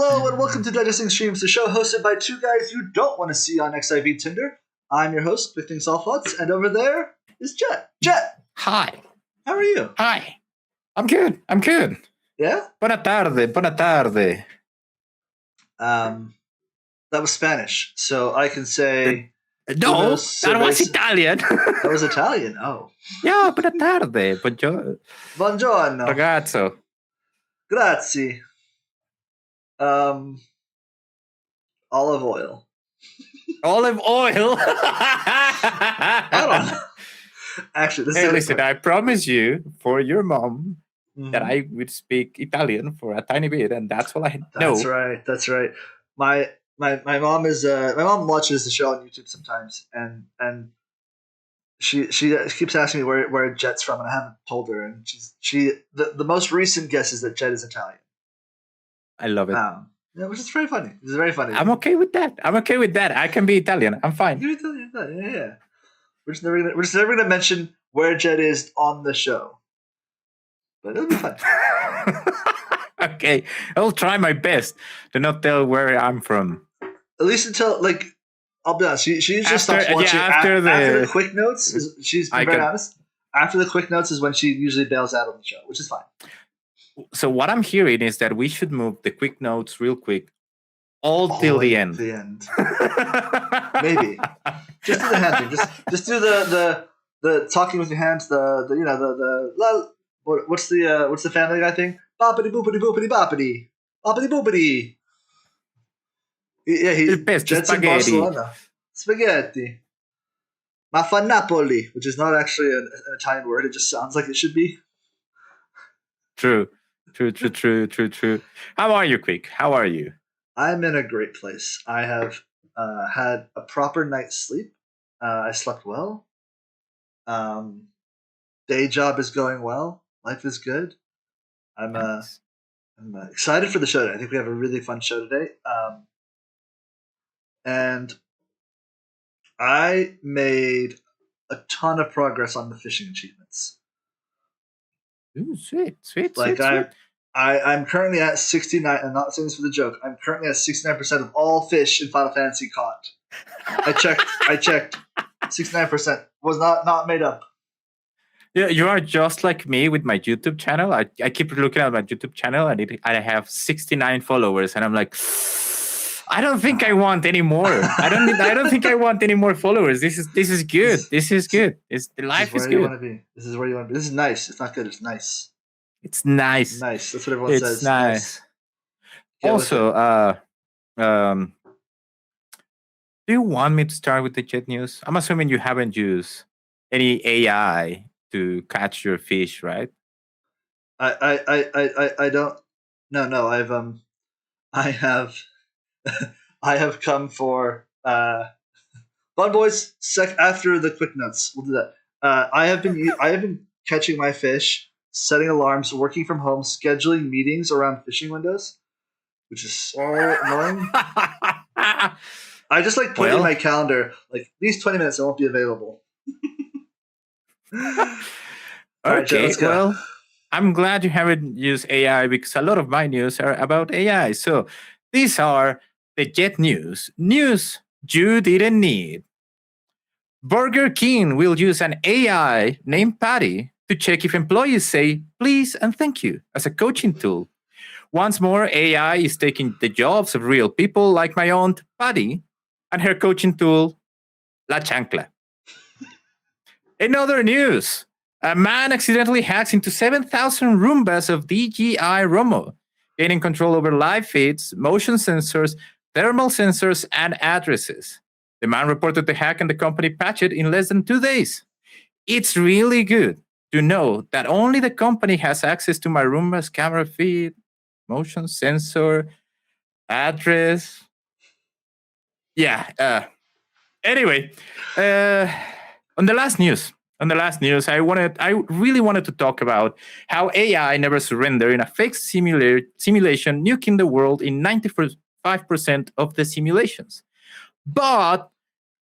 Hello and welcome to Digesting Streams, the show hosted by two guys you don't want to see on XIV Tinder. I'm your host, Quik Thoughts, and over there is Jett. Jett! Hi. How are you? Hi. I'm good. Yeah? Buona tarde. That was Spanish, so I can say... No, that was Italian. That was Italian? Oh. Yeah, buona tarde. Buongiorno. Ragazzo. Grazie. Olive oil. Olive oil? I don't know. Actually, listen, I promise you, for your mom, that I would speak Italian for a tiny bit, and that's all I know. That's right. My mom is my mom watches the show on YouTube sometimes, and she keeps asking me where Jett's from, and I haven't told her. And the most recent guess is that Jett is Italian. I love it. Yeah, which is very funny. It's very funny. I'm okay with that. I can be Italian. I'm fine. You're Italian, yeah. We're just never gonna mention where Jett is on the show, but it'll be fun. Okay, I'll try my best to not tell where I'm from. At least until I'll be honest. She usually stops watching after the quick notes. She's very honest. After the quick notes is when she usually bails out on the show, which is fine. So what I'm hearing is that we should move the quick notes real quick, all till the end. The end. Maybe. Just do the hand thing. Just do the talking with your hands. What's the Family Guy thing? Boppity boopity boopity boppity boppity boopity. Yeah, he's Jett's in Barcelona. Spaghetti. Ma fa Napoli, which is not actually an Italian word. It just sounds like it should be. True. How are you, Quik? How are you? I'm in a great place. I have had a proper night's sleep. I slept well. Day job is going well. Life is good. I'm excited for the show today. I think we have a really fun show today. And I made a ton of progress on the fishing achievements. Ooh, sweet. I'm currently at 69. I'm not saying this for the joke. I'm currently at 69% of all fish in Final Fantasy caught. I checked. 69% was not made up. Yeah, you are just like me with my YouTube channel. I keep looking at my YouTube channel, and I have 69 followers, and I'm like, I don't think I want any more. I don't think I want any more followers. This is good. This is good. Life is good. You want to be. This is where you want to be. This is nice. It's not good. It's nice. It's nice. Nice. That's what everyone says. It's nice. Also, do you want me to start with the Jett news? I'm assuming you haven't used any AI to catch your fish, right? I don't. No. I have come for bunboys after the quick notes. We'll do that. I have been catching my fish, setting alarms, working from home, scheduling meetings around fishing windows, which is so annoying. I just put in my calendar these 20 minutes I won't be available. Okay, right, well, I'm glad you haven't used AI because a lot of my news are about AI. So these are the Jett news. News you didn't need. Burger King will use an AI named Patty to check if employees say please and thank you as a coaching tool. Once more, AI is taking the jobs of real people like my aunt Patty and her coaching tool, La Chancla. In other news, a man accidentally hacks into 7,000 Roombas of DJI Romo, gaining control over live feeds, motion sensors, thermal sensors, and addresses. The man reported the hack and the company patched it in less than 2 days. It's really good to know that only the company has access to my Roomba's camera feed, motion sensor, address. Yeah. Anyway, on the last news, I really wanted to talk about how AI never surrendered in a fake simulation, nuking the world in 95% of the simulations. But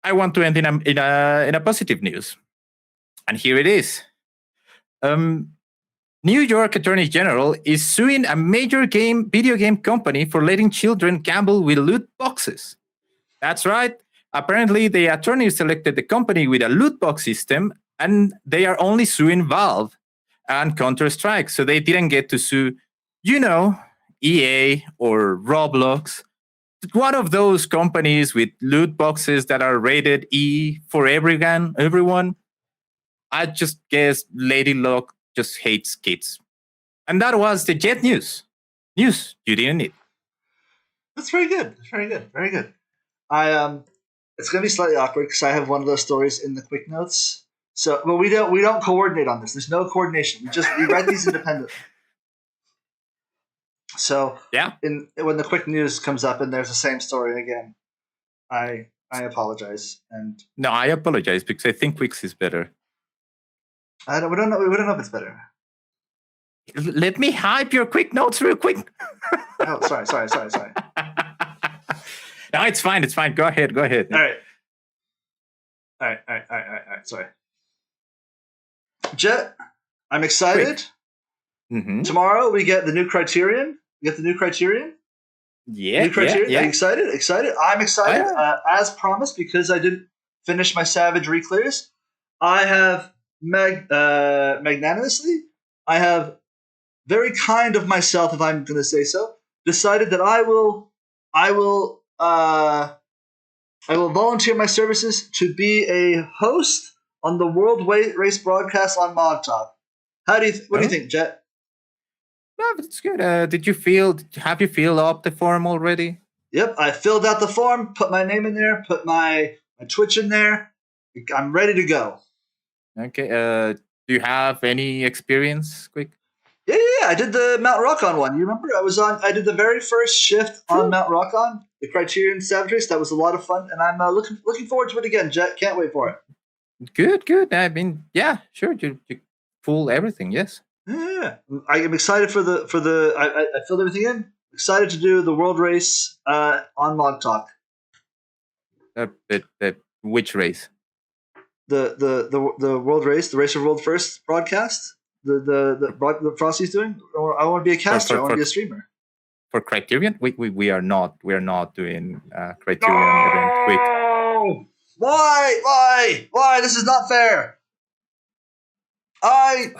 I want to end in a positive news, and here it is. New York Attorney General is suing a major video game company for letting children gamble with loot boxes. That's right. Apparently, the attorney selected the company with a loot box system, and they are only suing Valve and Counter-Strike. So they didn't get to sue, EA or Roblox. One of those companies with loot boxes that are rated E for everyone. I just guess Lady Luck just hates kids. And that was the Jett news. News you didn't need. That's very good. Very good. Very good. It's gonna be slightly awkward because I have one of those stories in the quick notes. So, but we don't coordinate on this. There's no coordination. We write these independently. So yeah, when the quick news comes up and there's the same story again, I apologize. And no, I apologize because I think Quik's is better. We don't know if it's better. Let me hype your quick notes real quick. Oh, sorry. No, it's fine. Go ahead. All right. Sorry. Jett, I'm excited. Mm-hmm. Tomorrow we get the new Criterion. Yeah. New Criterion. Yeah. Are you excited? I'm excited. Oh, yeah. As promised, because I didn't finish my Savage reclears. I have magnanimously. I have very kind of myself, if I'm going to say so, decided that I will volunteer my services to be a host on the World Race broadcast on Mod Talk. What do you think, Jett? No, that's good. Have you filled up the form already? Yep, I filled out the form, put my name in there, put my Twitch in there. I'm ready to go. Okay. Do you have any experience, Quik? Yeah. I did the Mount Rockon one. You remember? I did the very first shift on Mount Rockon, the Criterion Savage Race. That was a lot of fun, and I'm looking forward to it again, Jett. Can't wait for it. Good. I mean, yeah, sure. You pull everything, yes. Yeah. I am excited for the. I filled everything in. Excited to do the World Race on Mod Talk. Which race? The World Race, the Race of World First broadcast. The Frosty's doing. Or I want to be a caster. I want to be a streamer. For Criterion, we are not doing Criterion event. Quik. Why? This is not fair. I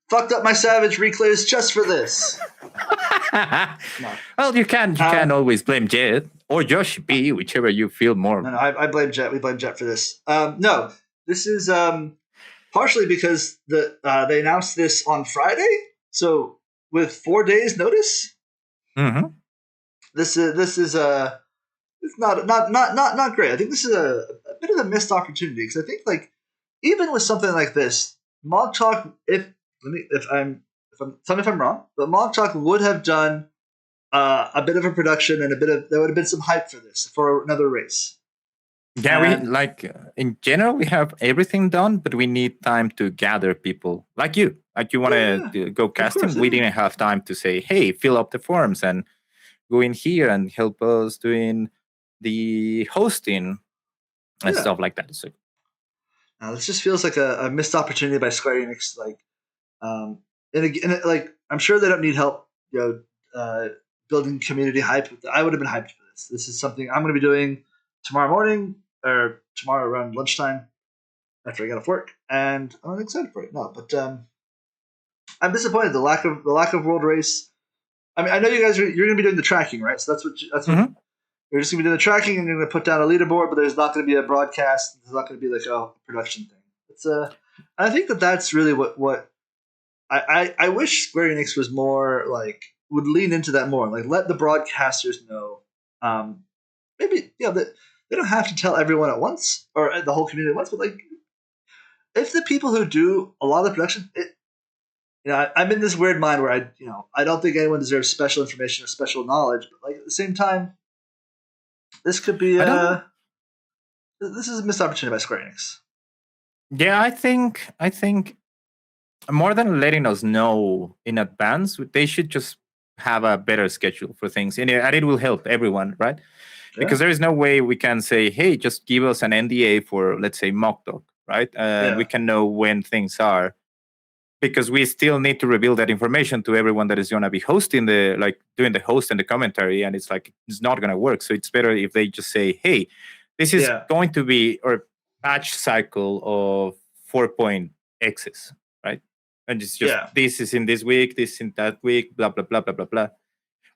fucked up my Savage reclays just for this. No. Well, you can always blame Jett or Josh B, whichever you feel more. No, I blame Jett. We blame Jett for this. No, this is partially because they announced this on Friday, so with 4 days notice. Mm-hmm. This is it's not great. I think this is a bit of a missed opportunity because I think even with something like this, Mod Talk, if I'm wrong, but Mod Talk would have done a bit of a production and there would have been some hype for this for another race. Yeah, in general we have everything done, but we need time to gather people like you. Like you want to go casting, we didn't have time to say, hey, fill up the forms and go in here and help us doing the hosting and stuff like that. So this just feels like a missed opportunity by Square Enix. I'm sure they don't need help, building community hype. I would have been hyped for this. This is something I'm going to be doing tomorrow morning or tomorrow around lunchtime after I get off work, and I'm excited for it. No, but I'm disappointed the lack of World Race. I mean, I know you guys you're going to be doing the tracking, right? So that's what you're just going to be doing the tracking, and you're going to put down a leaderboard, but there's not going to be a broadcast. There's not going to be a production thing. It's I think that's really what I wish Square Enix was more would lean into that more. Let the broadcasters know. Maybe they don't have to tell everyone at once or the whole community at once, but if the people who do a lot of the production, I'm in this weird mind where I don't think anyone deserves special information or special knowledge, but at the same time, this could be this is a missed opportunity by Square Enix. Yeah, I think more than letting us know in advance, they should just have a better schedule for things, and it will help everyone, right? Yeah. Because there is no way we can say, hey, just give us an NDA for, let's say, Mock Talk, right? We can know when things are. because we still need to reveal that information to everyone that is going to be hosting doing the host and the commentary, and it's not going to work. So it's better if they just say, hey, this is going to be our patch cycle of 4.x's, right? And it's just this is in this week, this in that week, blah blah blah blah blah blah,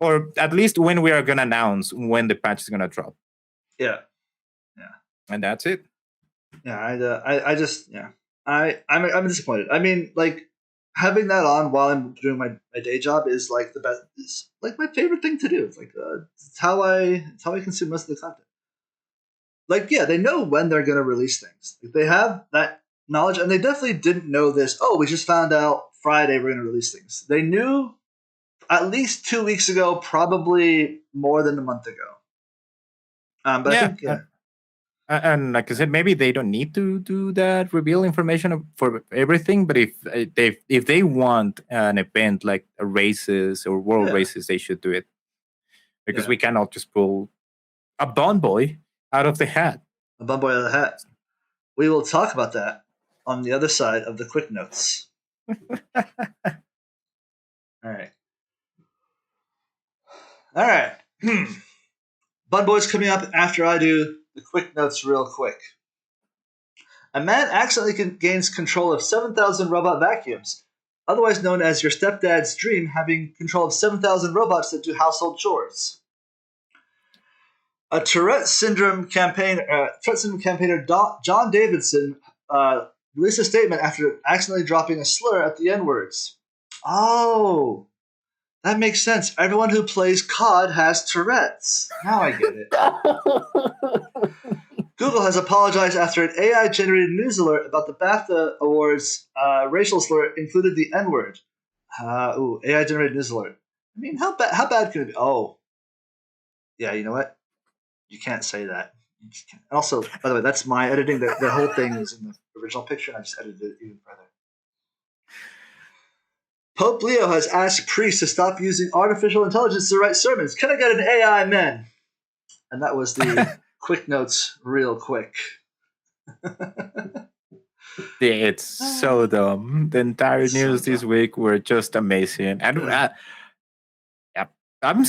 or at least when we are going to announce when the patch is going to drop. And that's it. I'm disappointed. I mean, having that on while I'm doing my day job is the best. Is my favorite thing to do. It's it's how I consume most of the content. They know when they're going to release things. They have that knowledge, and they definitely didn't know this. Oh, we just found out Friday we're going to release things. They knew at least 2 weeks ago, probably more than a month ago. But I think and like I said, maybe they don't need to do that reveal information for everything. But if they want an event like races or world races, they should do it, because we cannot just pull a bunboy out of the hat. A bunboy out of the hat. We will talk about that on the other side of the quick notes. All right. Bunboy's coming up after I do the quick notes real quick. A man accidentally gains control of 7,000 robot vacuums, otherwise known as your stepdad's dream, having control of 7,000 robots that do household chores. A Tourette syndrome campaigner, John Davidson, released a statement after accidentally dropping a slur at the N-words. Oh, that makes sense. Everyone who plays COD has Tourette's. Now I get it. Google has apologized after an AI-generated news alert about the BAFTA Awards racial slur included the N-word. AI-generated news alert. I mean, how bad could it be? Oh, yeah, you know what? You can't say that. Also, by the way, that's my editing. The whole thing is in the original picture, and I just edited it even further. Pope Leo has asked priests to stop using artificial intelligence to write sermons. Can I get an AI, men? And that was the quick notes real quick. It's so dumb. The entire news this week were just amazing. And I'm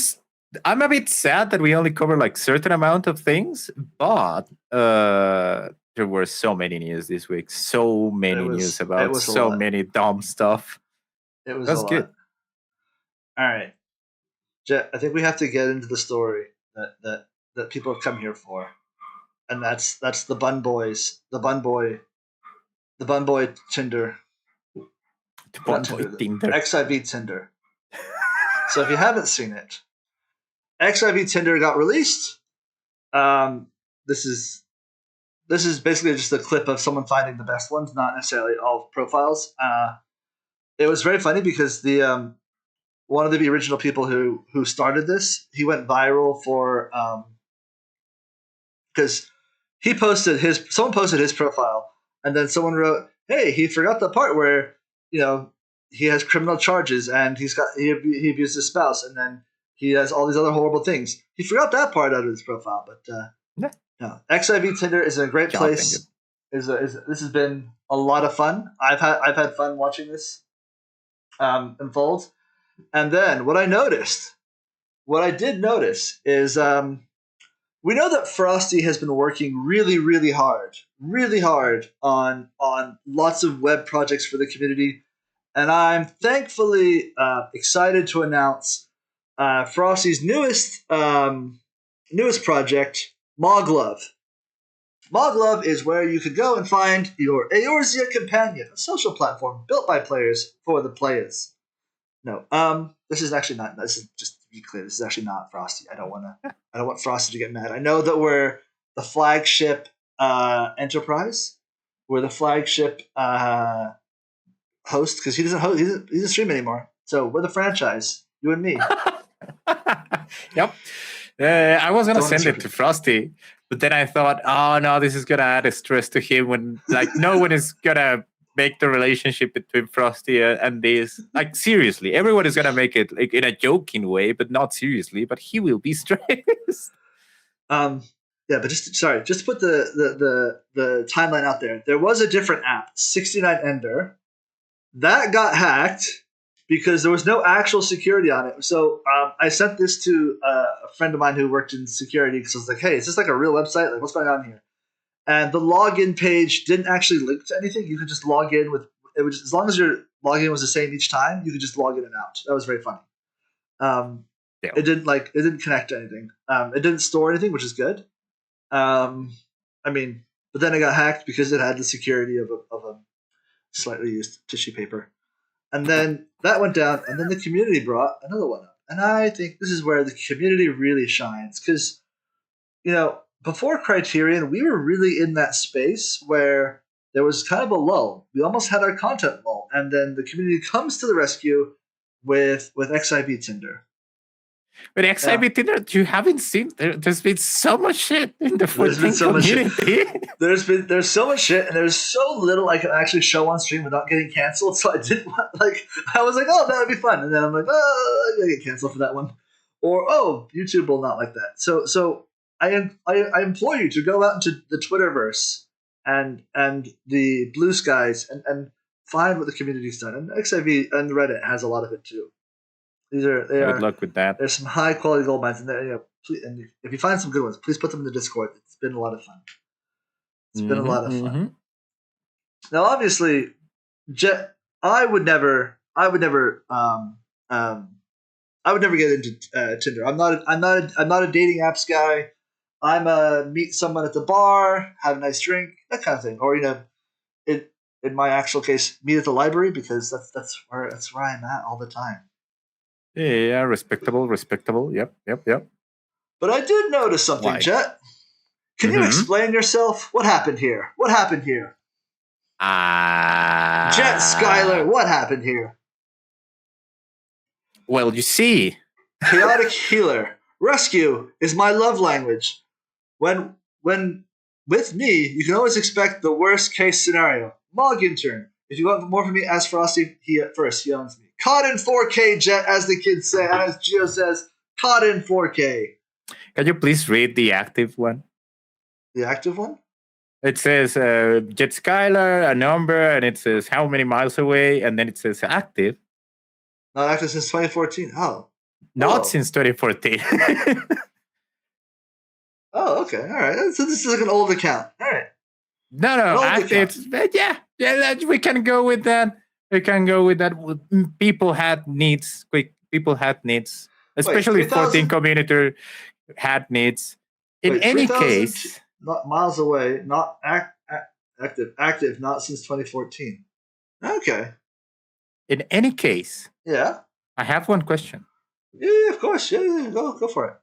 a bit sad that we only cover certain amount of things, but there were so many news this week. So many news about so many dumb stuff. That's good. All right, Jett, I think we have to get into the story that people have come here for, and that's the bunboys, the bunboy Tinder, the Tinder, FFXIV Tinder. So if you haven't seen it, FFXIV Tinder got released. This is basically just a clip of someone finding the best ones, not necessarily all profiles. It was very funny because the one of the original people who started this, he went viral for because someone posted his profile, and then someone wrote, "Hey, he forgot the part where he has criminal charges and he abused his spouse, and then he has all these other horrible things. He forgot that part out of his profile." But no, FFXIV Tinder is a great place. This has been a lot of fun. I've had fun watching this unfold. And then what I did notice is we know that Frosty has been working really, really hard on lots of web projects for the community, and I'm thankfully excited to announce Frosty's newest project, Moglove. Moglove is where you could go and find your Eorzea companion, a social platform built by players for the players. No, this is actually not. This is just to be clear. This is actually not Frosty. I don't want Frosty to get mad. I know that we're the flagship enterprise. We're the flagship host because he doesn't stream anymore. So we're the franchise. You and me. Yep. I was gonna send it to Frosty, but then I thought, oh no, this is gonna add a stress to him when no one is gonna make the relationship between Frosty and this seriously. Everyone is gonna make it in a joking way, but not seriously. But he will be stressed. Yeah, but just to put the timeline out there. There was a different app, 69 Ender, that got hacked because there was no actual security on it. So I sent this to a friend of mine who worked in security because I was like, "Hey, is this like a real website? Like, what's going on here?" And the login page didn't actually link to anything. You could just log in with it. Was as long as your login was the same each time, you could just log in and out. That was very funny. It didn't connect to anything. It didn't store anything, which is good. But then it got hacked because it had the security of a slightly used tissue paper. And then that went down, and then the community brought another one up. And I think this is where the community really shines because, before Criterion, we were really in that space where there was kind of a lull. We almost had our content lull, and then the community comes to the rescue with XIV Tinder. But XIV Tinder, you haven't seen. There's been so much shit in the 14 community. There's so much shit, and there's so little I can actually show on stream without getting canceled. So I didn't want I was like, oh, that would be fun, and then I'm like, oh, I'm gonna get canceled for that one, or oh, YouTube will not like that. So I implore you to go out into the Twitterverse and the blue skies and find what the community's done. And XIV and Reddit has a lot of it too. Good luck with that. There's some high quality gold mines in there. And if you find some good ones, please put them in the Discord. It's been a lot of fun. Now, obviously, Jett, I would never get into Tinder. I'm not a dating apps guy. I'm a meet someone at the bar, have a nice drink, that kind of thing. Or in my actual case, meet at the library because that's where I'm at all the time. Yeah, respectable. Yep. But I did notice something, Jett. Can you explain yourself? What happened here? Jett Skylar, what happened here? Well, you see. Chaotic healer. Rescue is my love language. When with me, you can always expect the worst case scenario. Mog intern. If you want more from me, ask Frosty. He owns me. Caught in 4K, Jett, as the kids say, and as Gio says, caught in 4K. Can you please read the active one? The active one? It says Jett Skylar, a number, and it says how many miles away, and then it says active. Not active since 2014. Oh. Not since 2014. Oh, okay. All right. So this is like an old account. All right. No. Active. Yeah, we can go with that. People had needs. People had needs. Especially 14 community had needs. In any case, not miles away, not active, not since 2014. Okay. In any case, yeah, I have one question. Yeah, of course. Yeah, go for it.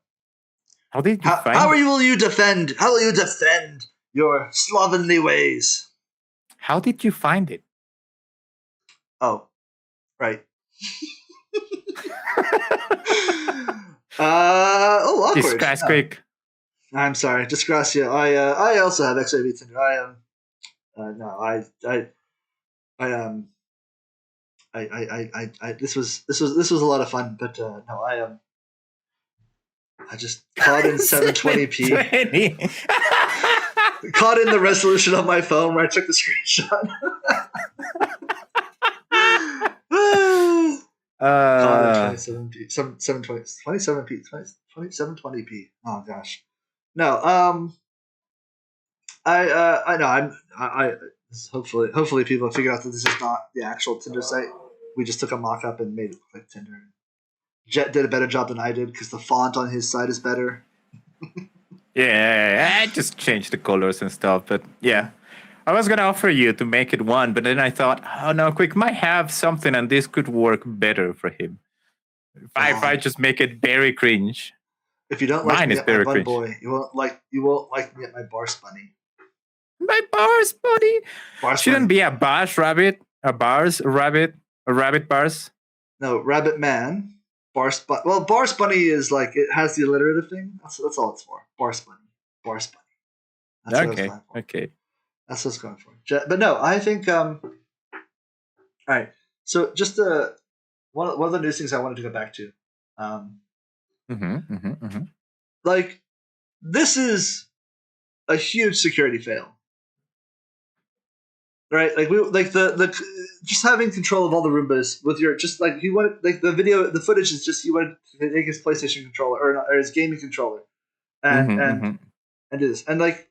How did you find? How will you defend? How will you defend your slovenly ways? How did you find it? Oh, right. Awkward. Discuss quick. I'm sorry, Disgracia. I also have XIV Tinder. This was a lot of fun, but I just caught in 720p. Caught in the resolution of my phone where I took the screenshot. 27p, 2720p. Oh gosh, no. I know. Hopefully people figure out that this is not the actual Tinder site. We just took a mock-up and made it look like Tinder. Jett did a better job than I did because the font on his side is better. Yeah, I just changed the colors and stuff, but yeah. I was going to offer you to make it one, but then I thought, oh no, Quik might have something and this could work better for him. If I just make it very cringe. If you don't like me at my bunboy, you won't like me at my Bars Bunny. My Bars Bunny? Shouldn't be a Bars Rabbit, a Bars Rabbit, a Rabbit Bars? No, Rabbit Man. Bars Bunny. Well, Bars Bunny is like, it has the alliterative thing. That's all it's for. Bars Bunny. Bars Bunny. That's okay. That's what it's going for. But no, I think. All right. So just one of the news things I wanted to go back to. Like, this is a huge security fail, right? Like just having control of all the Roombas with your just like he wanted like the footage is just he wanted to take his PlayStation controller or his gaming controller and Mm-hmm, and mm-hmm. and do this. And like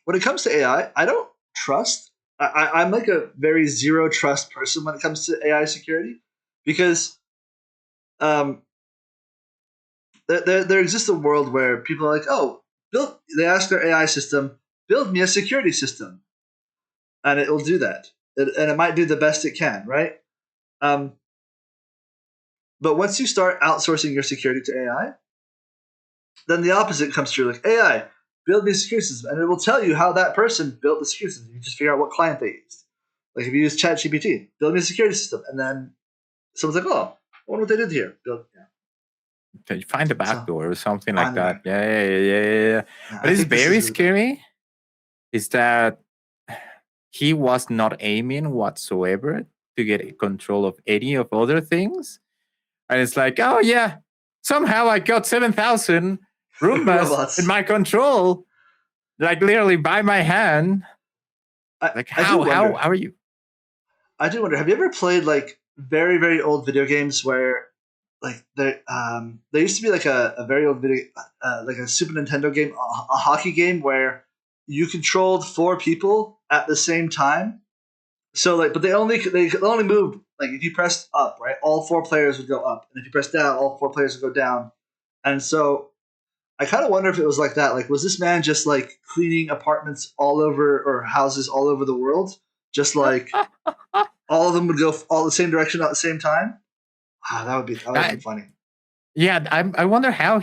when it comes to AI, I don't trust. I'm like a very zero trust person when it comes to AI security because um, there exists a world where people are like, oh, they ask their AI system, build me a security system, and it will do that, and it might do the best it can, right? Um, but once you start outsourcing your security to AI, then the opposite comes true. Like AI, build me a security system, and it will tell you how that person built the security system. You just figure out what client they used. Like if you use ChatGPT, build me a security system, and then someone's like, "Oh, I wonder what they did here." Build, yeah. You find the back So door or something like find the that. back. Yeah. Yeah, But I it's think this is very really bad. scary. Is that he was not aiming whatsoever to get control of any of other things, and it's like, oh yeah, somehow I got 7,000 Roombas in Robots. my control, like literally by my hand. Like I do how wonder. are you? I do wonder. Have you ever played like very very old video games where like there used to be like a very old video like a Super Nintendo game, a hockey game where you controlled four people at the same time. So like, but they could only move like if you pressed up, right? All four players would go up, and if you pressed down, all four players would go down. And so I kind of wonder if it was like that. Like, was this man just like cleaning apartments all over or houses all over the world? Just like all of them would go all the same direction at the same time. Ah, that would have been I, funny. yeah, I wonder how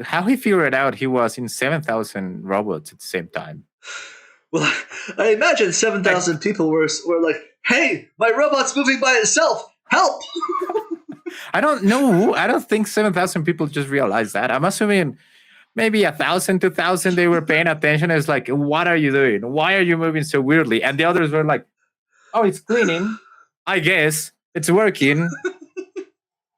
how he figured out he was in 7,000 robots at the same time. Well, I imagine Like 7,000 people were like, "Hey, my robot's moving by itself! Help!" I don't know. I don't think 7,000 people just realized that. I'm assuming maybe 1,000, 2,000 they were paying attention. It's like, what are you doing? Why are you moving so weirdly? And the others were like, oh, it's cleaning. I guess it's working.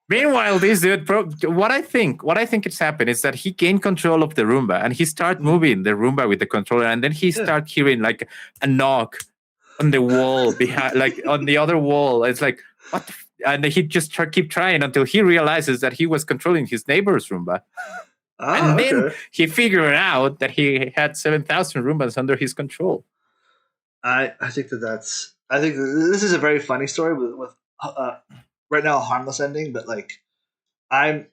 Meanwhile, this dude, what I think it's happened is that he gained control of the Roomba and he started Mm, moving the Roomba with the controller, and then he yeah. started hearing like a knock on the wall behind, like on the other wall. It's like what, and he just keep trying until he realizes that he was controlling his neighbor's Roomba, Ah, and then okay. he figured out that he had 7,000 Roombas under his control. I think I think this is a very funny story with right now a harmless ending, but like I'm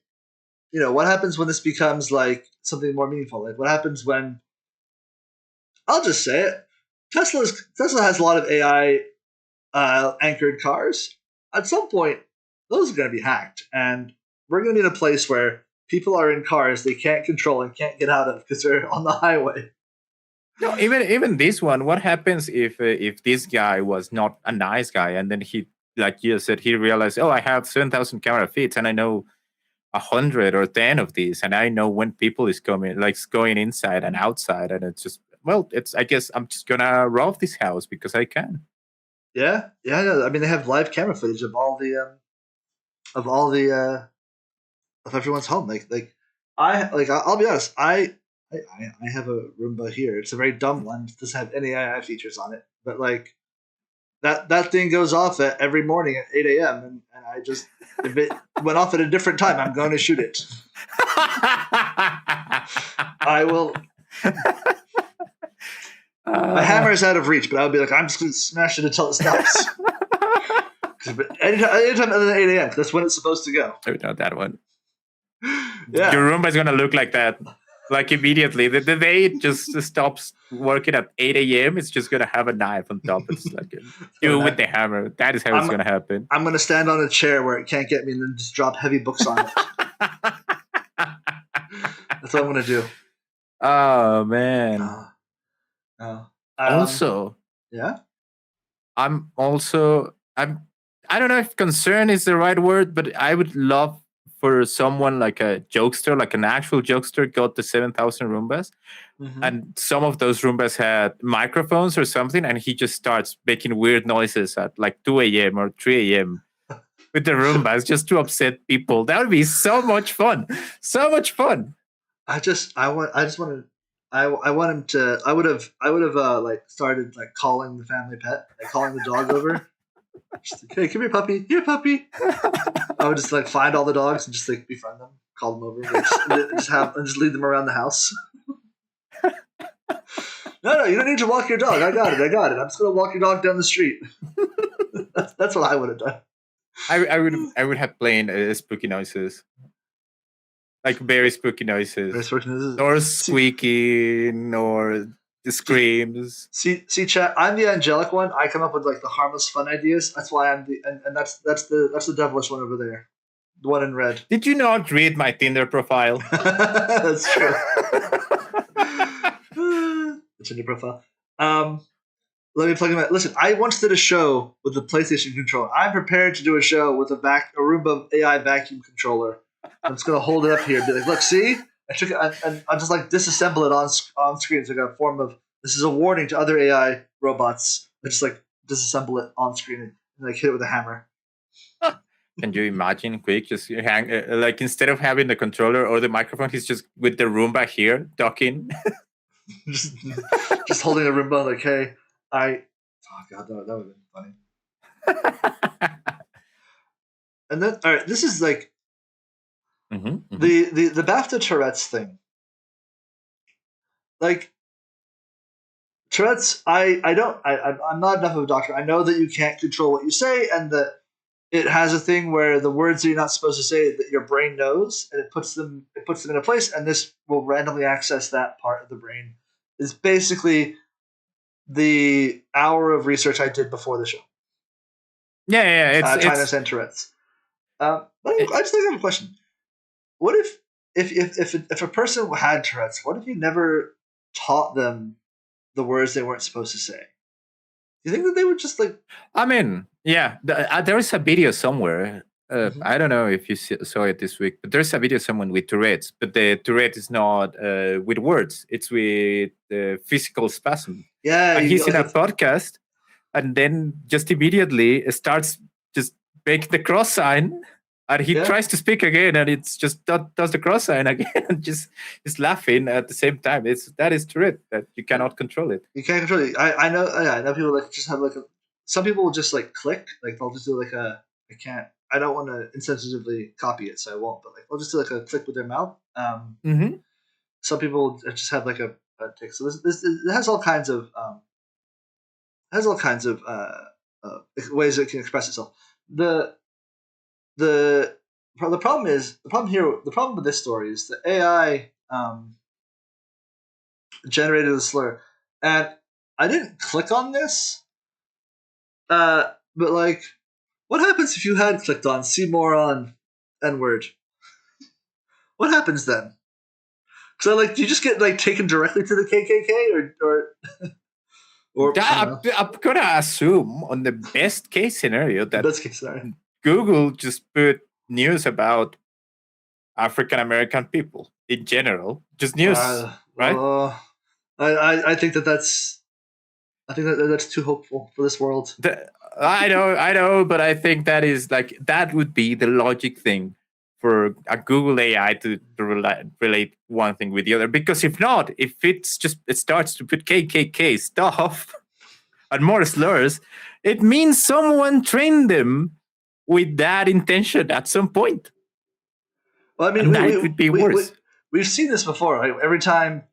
what happens when this becomes like something more meaningful? Like what happens when I'll just say it. Tesla has a lot of AI anchored cars. At some point, those are going to be hacked, and we're going to be in a place where people are in cars they can't control and can't get out of because they're on the highway. No, even this one. What happens if this guy was not a nice guy, and then he, like you said, he realized, oh, I have 7,000 camera feeds, and I know 100 or 10 of these, and I know when people is coming, like going inside and outside, and it's just, well, it's, I guess I'm just gonna rob this house because I can. Yeah. I mean, they have live camera footage of all the of everyone's home. I'll be honest. I have a Roomba here. It's a very dumb one. It doesn't have any AI features on it. But like that thing goes off at every morning at 8 a.m. and I just if it went off at a different time, I'm going to shoot it. I will. My hammer is out of reach, but I would be like, I'm just going to smash it until it stops. Anytime other than 8 a.m. That's when it's supposed to go. Oh, not that one. Yeah. Your Roomba is gonna look like that, like immediately. The day it just stops working at 8 a.m., it's just gonna have a knife on top. It's like you with the hammer. That is how it's gonna happen. I'm gonna stand on a chair where it can't get me, and then just drop heavy books on it. That's what I'm gonna do. Oh man. Also, yeah. I'm I don't know if concern is the right word, but I would love for someone like a jokester, like an actual jokester, got the 7,000 Roombas. Mm-hmm. And some of those Roombas had microphones or something, and he just starts making weird noises at like 2 a.m. or 3 a.m. with the Roombas just to upset people. That would be so much fun. So much fun. I want him to. I would have like started like calling the family pet, like calling the dog over, Just like, hey, come here, puppy. Here, puppy. I would just like find all the dogs and just like befriend them, call them over, and just lead them around the house. No, you don't need to walk your dog. I got it. I'm just gonna walk your dog down the street. That's what I would have done. I would have played spooky noises, like very spooky noises, or squeaking, or the screams. See, chat. I'm the angelic one. I come up with like the harmless, fun ideas. That's why I'm and that's the devilish one over there, the one in red. Did you not read my Tinder profile? That's true. The Tinder profile. Let me plug in. Listen, I once did a show with the PlayStation controller. I'm prepared to do a show with a Roomba AI vacuum controller. I'm just gonna hold it up here and be like, "Look, see." I took it and I just like disassemble it on screen. So I got a form of this is a warning to other AI robots. I just like disassemble it on screen and like hit it with a hammer. Can you imagine Quik just hang like instead of having the controller or the microphone, he's just with the Roomba here talking, just holding a Roomba like, "Hey, oh god, that would have been funny." And then, all right, this is like the BAFTA Tourette's thing. Like Tourette's, I'm not enough of a doctor. I know that you can't control what you say, and that it has a thing where the words that you're not supposed to say that your brain knows, and it puts them in a place, and this will randomly access that part of the brain. Is basically the hour of research I did before the show. Yeah, it's trying to understand Tourette's. But I just have a question. What if a person had Tourette's? What if you never taught them the words they weren't supposed to say? Do you think that they would just like? I mean, yeah, there is a video somewhere. I don't know if you saw it this week, but there's a video of someone with Tourette's, but the Tourette is not with words; it's with physical spasm. Yeah, and he's in a podcast, and then just immediately starts just making the cross sign, and he tries to speak again, and it's just does the cross sign again, and just is laughing at the same time. That is Tourette, that you cannot control it. You can't control it. I know. I know people like just have like some people will just like click, like they'll just do like I can't. I don't want to insensitively copy it, so I won't. But like, they'll just do like a click with their mouth. Some people just have like a tick. So this it has all kinds of ways it can express itself. The problem with this story is the AI generated a slur, and I didn't click on this, but like. What happens if you had clicked on see more on N-word? What happens then? So like, do you just get like taken directly to the KKK or I'm gonna assume on the best case scenario that Google just put news about African American people in general, just news, right? I think that's too hopeful for this world. I know, but I think that would be the logic thing for a Google AI to relate one thing with the other. Because if not, if it starts to put KKK stuff and more slurs, it means someone trained them with that intention at some point. Well, I mean, it would be worse. We've seen this before. Right? Every time,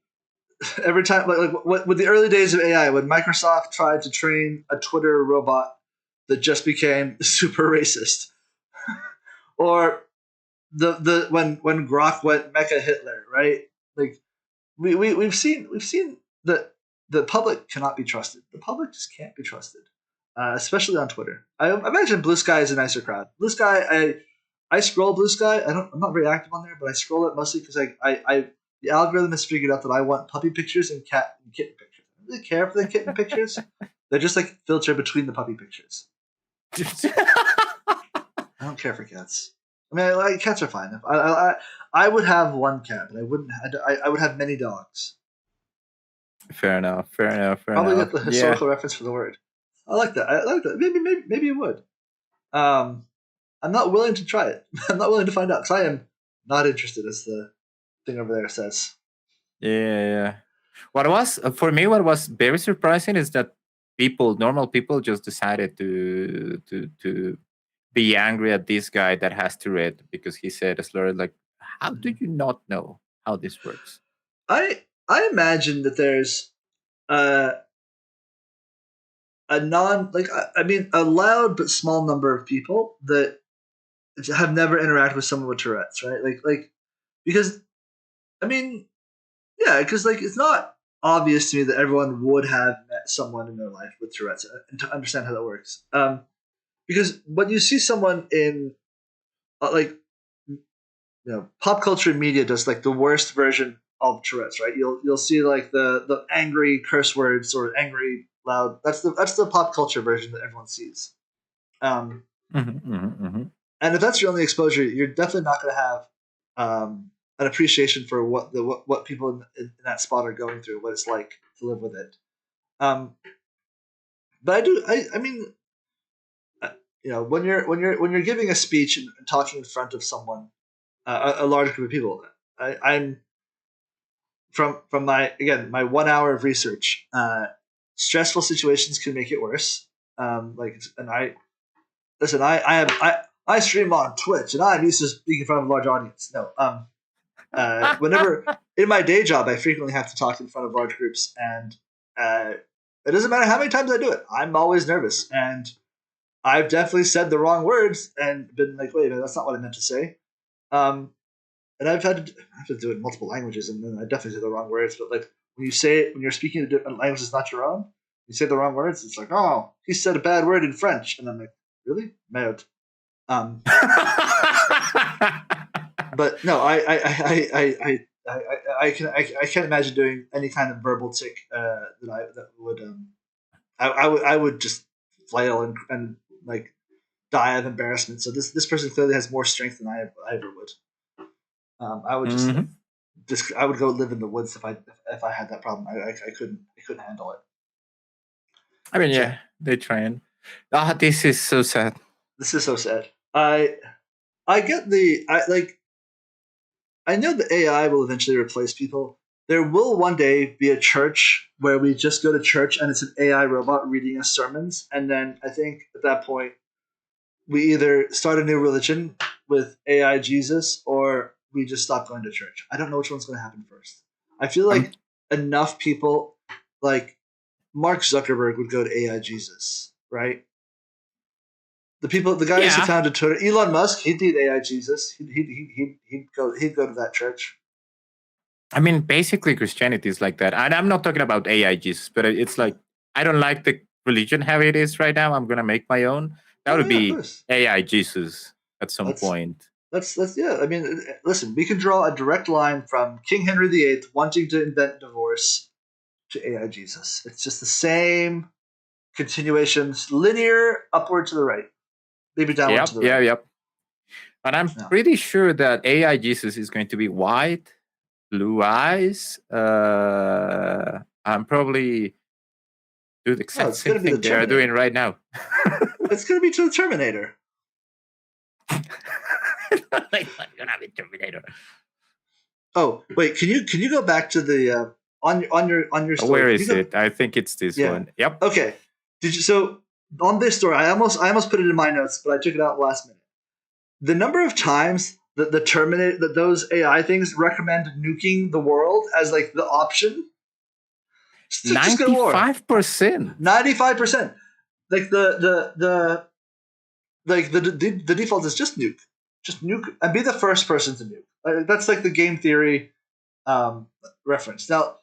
like with the early days of AI, when Microsoft tried to train a Twitter robot that just became super racist, or when Grok went Mecha Hitler, right? Like we've seen that the public cannot be trusted. The public just can't be trusted, especially on Twitter. I imagine Blue Sky is a nicer crowd. Blue Sky, I scroll Blue Sky. I'm not very active on there, but I scroll it mostly because the algorithm has figured out that I want puppy pictures and cat and kitten pictures. I don't really care for the kitten pictures. They're just like filter between the puppy pictures. I don't care for cats. I mean, cats are fine. I would have one cat, but I wouldn't. I would have many dogs. Fair enough. Probably get the historical reference for the word. I like that. Maybe it would. I'm not willing to try it. I'm not willing to find out because I am not interested, as the thing over there says. Yeah. What was very surprising is that normal people, just decided to be angry at this guy that has Tourette because he said a slur. Like, how do you not know how this works? I imagine that there's a a loud but small number of people that have never interacted with someone with Tourette's, right? Because I mean, yeah, because it's not obvious to me that everyone would have met someone in their life with Tourette's and to understand how that works. Because when you see someone in pop culture media does the worst version of Tourette's, right? You'll see the angry curse words or angry loud. That's the pop culture version that everyone sees. And if that's your only exposure, you're definitely not going to have an appreciation for what people in that spot are going through, what it's like to live with it. But I mean, when you're giving a speech and talking in front of someone, a large group of people, I'm from my 1 hour of research. Stressful situations can make it worse. I stream on Twitch and I'm used to speaking in front of a large audience. No, whenever in my day job, I frequently have to talk in front of large groups, and it doesn't matter how many times I do it. I'm always nervous, and I've definitely said the wrong words and been like, "Wait a minute, that's not what I meant to say." And I've had to do it in multiple languages, and then I definitely say the wrong words. But when you say it, when you're speaking a different language that's not your own, you say the wrong words. It's like, "Oh, he said a bad word in French," and I'm like, "Really? Merde." But no, I can't imagine doing any kind of verbal tick that would I would just flail and die of embarrassment. So this person clearly has more strength than I ever would. I would just I would go live in the woods if I had that problem. I couldn't handle it. I mean, yeah, they try and. This is so sad. This is so sad. I get I know the AI will eventually replace people. There will one day be a church where we just go to church and it's an AI robot reading us sermons, and then I think at that point we either start a new religion with AI Jesus or we just stop going to church. I don't know which one's going to happen first. I feel like enough people, like Mark Zuckerberg, would go to AI Jesus, right? The guys who founded Twitter, Elon Musk, he'd need AI Jesus. He'd go to that church. I mean, basically Christianity is like that. And I'm not talking about AI Jesus, but it's like, I don't like the religion how it is right now. I'm going to make my own. That would be AI Jesus at some point. That's yeah. I mean, listen, we can draw a direct line from King Henry VIII wanting to invent divorce to AI Jesus. It's just the same continuations, linear upward to the right, maybe downward to the right. Yep. And I'm pretty sure that AI Jesus is going to be white, blue eyes. I'm probably do the exact same thing they are doing right now. It's going to be to the Terminator. Gonna be Terminator. Oh wait, can you go back to the on your story? Where is it? I think it's this one. Yep. Okay. So on this story, I almost put it in my notes, but I took it out last minute. The number of times that the Terminator, that those AI things recommend nuking the world as the option. 95%. 95%. The default is just nuke and be the first person to nuke. That's the game theory reference. Now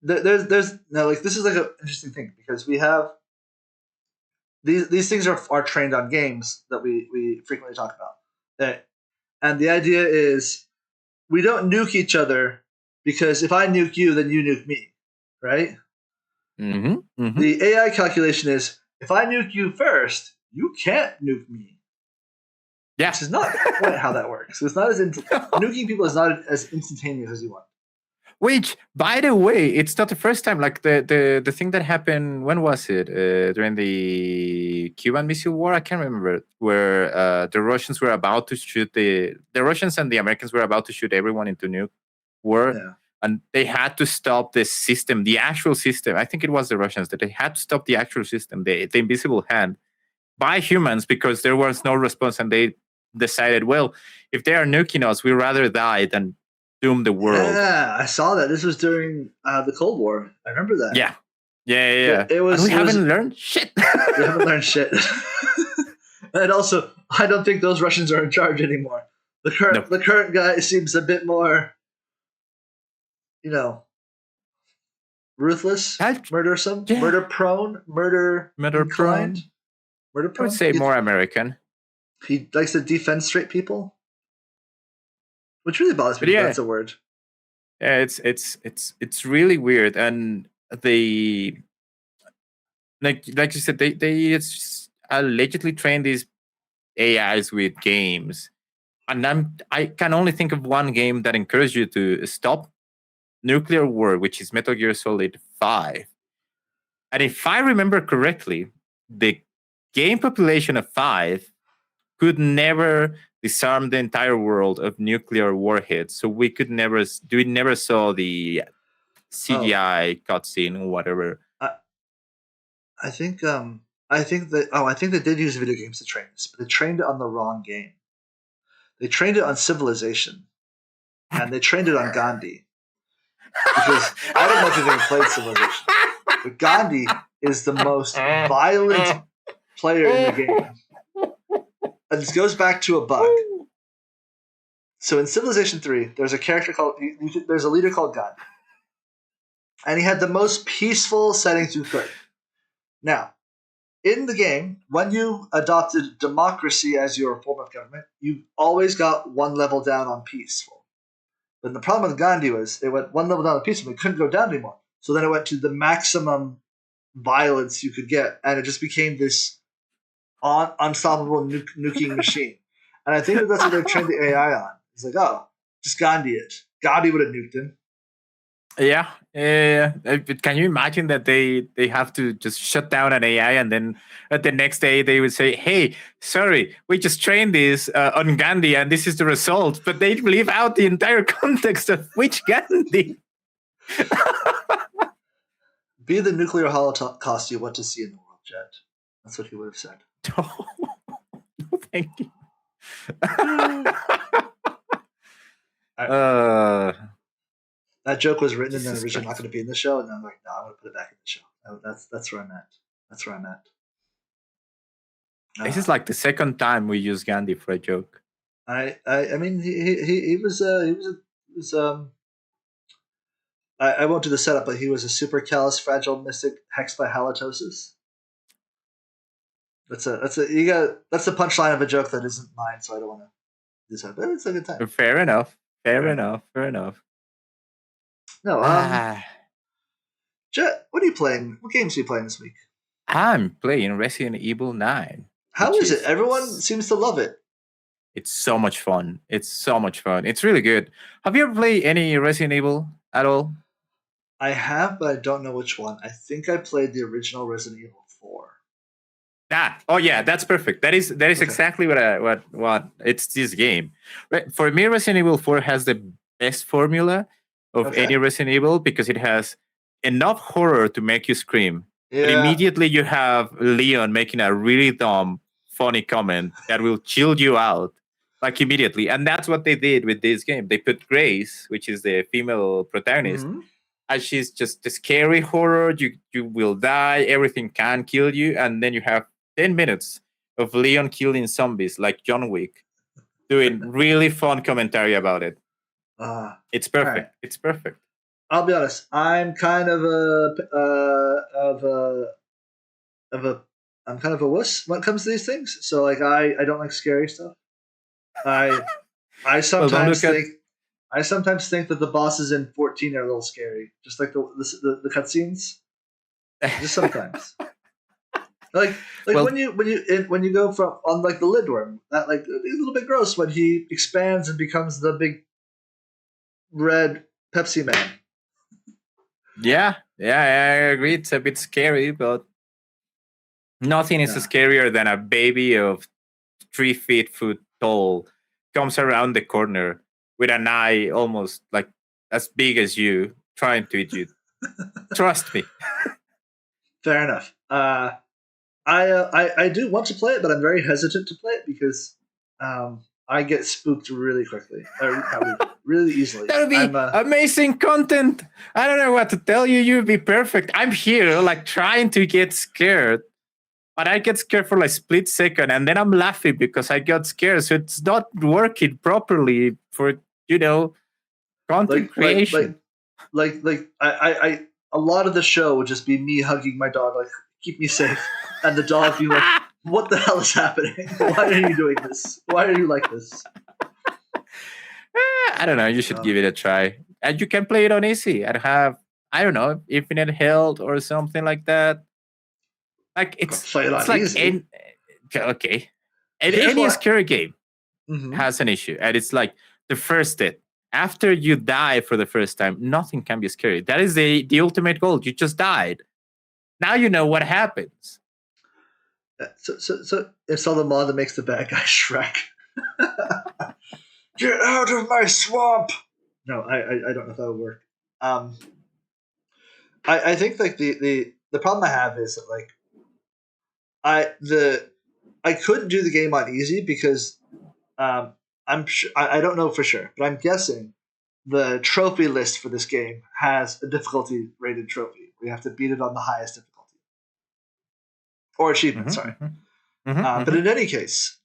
there's this is an interesting thing because we have these things are trained on games that we frequently talk about. And the idea is we don't nuke each other because if I nuke you, then you nuke me, right? Mm-hmm. The AI calculation is if I nuke you first, you can't nuke me. Yeah. Which is not quite how that works. So it's not as nuking people is not as instantaneous as you want. Which, by the way, it's not the first time. Like the thing that happened, when was it? During the Cuban Missile War? I can't remember. Where the Russians were about to shoot the Russians and the Americans were about to shoot everyone into nuke war. Yeah. and they had to stop the system, the actual system. I think it was the Russians that they had to stop the actual system, the invisible hand, by humans because there was no response, and they decided, well, if they are nuking us, we'd rather die than doom the world. Yeah, I saw that. This was during the Cold War. I remember that. Yeah. It was. And we haven't learned shit. We haven't learned shit. And also, I don't think those Russians are in charge anymore. The current guy seems a bit more, ruthless, murdersome, murder prone, murder inclined. Murder prone. I would say more American. He likes to defend straight people, which really bothers me. That's a word. Yeah, it's really weird, and they like you said, they allegedly train these AIs with games, and I can only think of one game that encouraged you to stop nuclear war, which is Metal Gear Solid 5. And if I remember correctly, the game population of 5 could never disarm the entire world of nuclear warheads, so we never saw the CGI cutscene or whatever. I think they did use video games to train this, but they trained it on the wrong game. They trained it on Civilization, and they trained it on Gandhi. Because I don't know if you've ever played Civilization, but Gandhi is the most violent player in the game. And this goes back to a bug. So in Civilization 3, there's a leader called Gandhi. And he had the most peaceful settings you could. Now, in the game, when you adopted democracy as your form of government, you always got one level down on peaceful. But the problem with Gandhi was it went one level down on peaceful, it couldn't go down anymore. So then it went to the maximum violence you could get, and it just became this unstoppable nuking machine. And I think that's what they trained the AI on. It's like, oh, just Gandhi it. Gandhi would have nuked him. Yeah. Can you imagine that they have to just shut down an AI, and then the next day they would say, hey, sorry, we just trained this on Gandhi and this is the result, but they leave out the entire context of which Gandhi. Be the nuclear holocaust you want to see in the world, Jett. That's what he would have said. No, thank you. That joke was written and then originally not going to be in the show, and then I'm like, no, I'm going to put it back in the show. That's where I'm at. That's where I'm at. This is like the second time we use Gandhi for a joke. I mean, he was I won't do the setup, but he was a supercalifragilistic hexed by halitosis. That's the punchline of a joke that isn't mine, so I don't want to do that. But it's a good time. Fair enough. Fair enough. No, Jett, what are you playing? What games are you playing this week? I'm playing Resident Evil 9. How is it? Everyone seems to love it. It's so much fun. It's really good. Have you ever played any Resident Evil at all? I have, but I don't know which one. I think I played the original Resident Evil 4. Oh yeah, that's perfect. That is okay. Exactly what it's this game. For me, Resident Evil 4 has the best formula of any Resident Evil because it has enough horror to make you scream. Yeah. But immediately you have Leon making a really dumb, funny comment that will chill you out, like immediately. And that's what they did with this game. They put Grace, which is the female protagonist, and she's just the scary horror. You will die. Everything can kill you. And then you have 10 minutes of Leon killing zombies like John Wick, doing really fun commentary about it. It's perfect. Right. It's perfect. I'll be honest. I'm kind of I'm kind of a wuss when it comes to these things. So like I don't like scary stuff. I sometimes think that the bosses in 14 are a little scary, just like the cutscenes. Just sometimes. Like when you go from on like the Lidworm, that like a little bit gross when he expands and becomes the big red Pepsi man. Yeah, I agree. It's a bit scary, but nothing is scarier than a baby of 3 feet tall comes around the corner with an eye almost like as big as you trying to eat you. Trust me. Fair enough. I do want to play it, but I'm very hesitant to play it because I get spooked really quickly, really easily. That would be amazing content. I don't know what to tell you. You'd be perfect. I'm here, like trying to get scared, but I get scared for like split second, and then I'm laughing because I got scared. So it's not working properly for content creation. I a lot of the show would just be me hugging my dog, like keep me safe, and the dog being like, "What the hell is happening? Why are you doing this? Why are you like this?" I don't know. You should give it a try, and you can play it on easy and have infinite health or something like that. Like it's like easy. Okay, any scary game has an issue, and it's like the first hit. After you die for the first time, nothing can be scary. That is the ultimate goal. You just died. Now you know what happens. So it's all the mod that makes the bad guy Shrek. Get out of my swamp! No, I don't know if that would work. I think like the problem I have is that like I couldn't do the game on easy because I'm sure, I don't know for sure, but I'm guessing the trophy list for this game has a difficulty rated trophy. We have to beat it on the highest difficulty or achievement. Sorry, but in any case,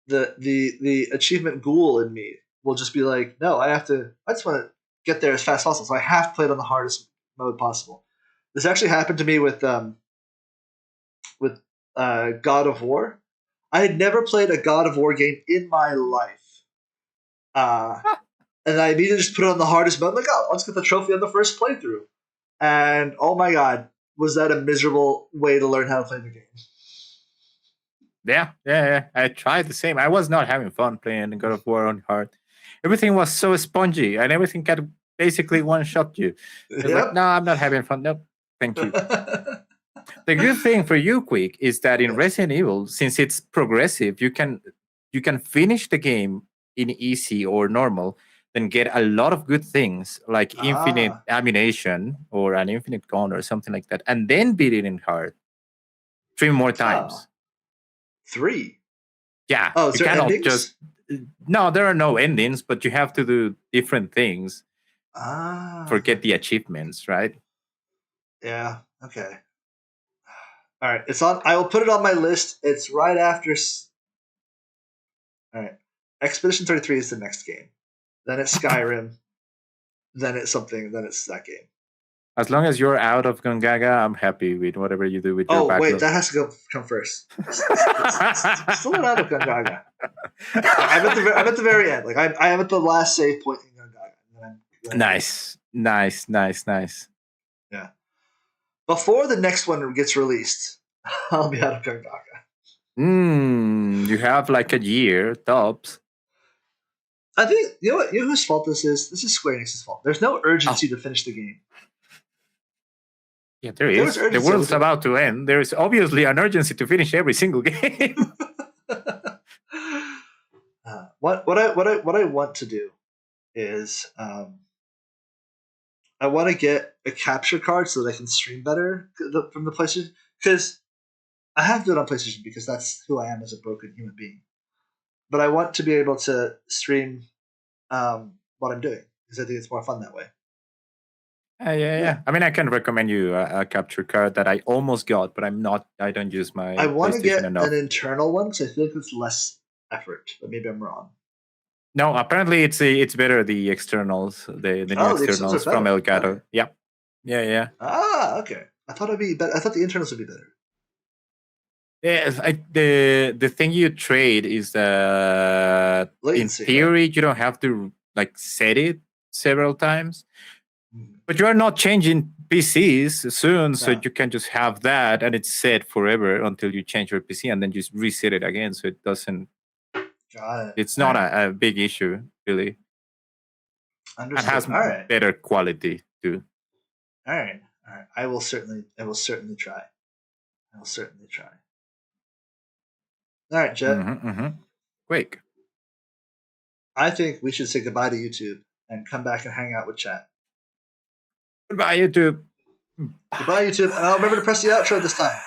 the achievement ghoul in me will just be like, no, I just want to get there as fast as possible, so I have to play it on the hardest mode possible. This actually happened to me with God of War. I had never played a God of War game in my life. And I immediately just put it on the hardest mode. I'm like, oh, let's get the trophy on the first playthrough. And oh my god, was that a miserable way to learn how to play the game. Yeah. I tried the same. I was not having fun playing God of War on hard. Everything was so spongy, and everything can basically one-shot you. It's like, no, I'm not having fun. Nope, thank you. The good thing for you, Quik, is that in Resident Evil, since it's progressive, you can finish the game in easy or normal, then get a lot of good things like infinite ammunition or an infinite gun or something like that, and then beat it in hard 3 more times. 3? Yeah. Oh, you cannot endings? No, there are no endings, but you have to do different things. Forget the achievements, right? Yeah. Okay. All right, it's on. I will put it on my list. It's right after. All right, Expedition 33 is the next game. Then it's Skyrim. Then it's something. Then it's that game. As long as you're out of Gongaga, I'm happy with whatever you do with your backlog. Oh wait, that has to come first. Still not out of Gongaga. I'm at the very end. Like I am at the last save point in Gongaga. Nice. Yeah. Before the next one gets released, I'll be out of Gongaga. You have like a year tops. I think you know what. You know whose fault this is? This is Square Enix's fault. There's no urgency to finish the game. Yeah, there is. The world's about to end. There is obviously an urgency to finish every single game. What I want to do is I want to get a capture card so that I can stream better from the PlayStation, because I have to do it on PlayStation because that's who I am as a broken human being. But I want to be able to stream what I'm doing because I think it's more fun that way. Yeah. I mean, I can recommend you a capture card that I almost got, but I don't use my. I want to get enough. an internal one because I feel like it's less effort, but maybe I'm wrong. No, apparently it's better the externals, the new externals from Elgato. Okay. Yeah. Okay. I thought it'd be better. I thought the internals would be better. Yeah, the thing you trade is that latency, in theory you don't have to like set it several times, but you are not changing PCs soon, so you can just have that and it's set forever until you change your PC and then just reset it again, so it doesn't. Got it. It's not a big issue, really. Understood. It has better quality too. All right. I will certainly try. All right, Jett. Quik. I think we should say goodbye to YouTube and come back and hang out with chat. Goodbye, YouTube. Goodbye, YouTube. And I'll remember to press the outro this time.